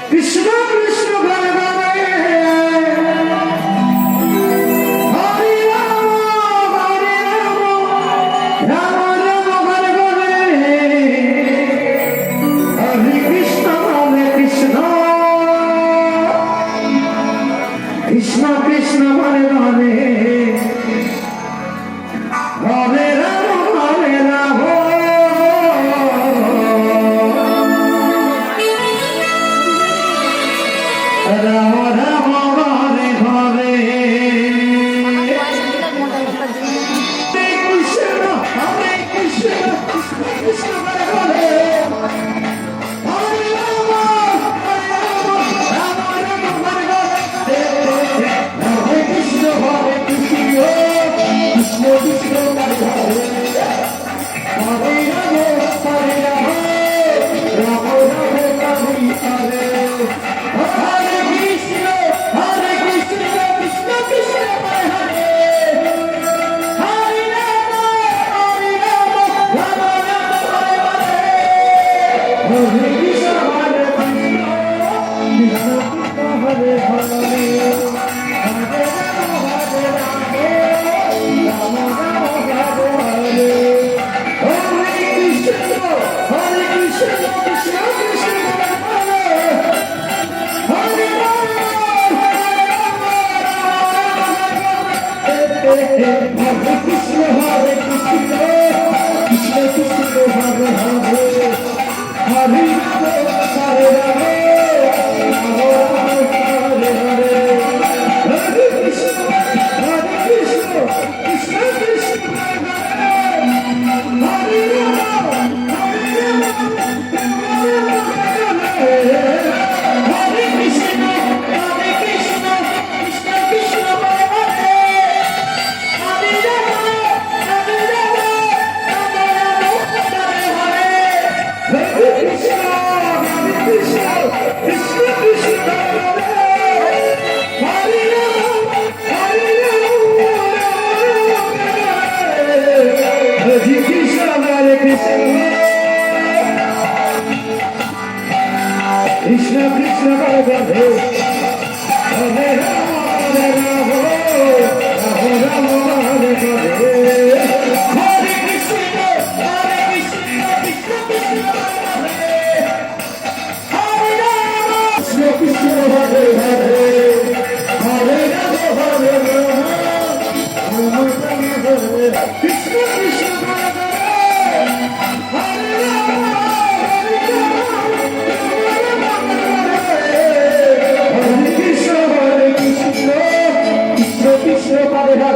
Krishna Krishna Hare Hare Hare Ram Hare Ram Ram Ram Hare Hare Krishna Hare Krishna Krishna Krishna Hare Hare Krishna Krishna Radhe Hare Rama Hare Rama Rama Rama Hare Hare Hare Krishna Krishna Krishna Hare Hare Rama Krishna Krishna Hare Hare Hare Rama Hare Rama Rama Rama Hare Krishna Krishna Hare Hare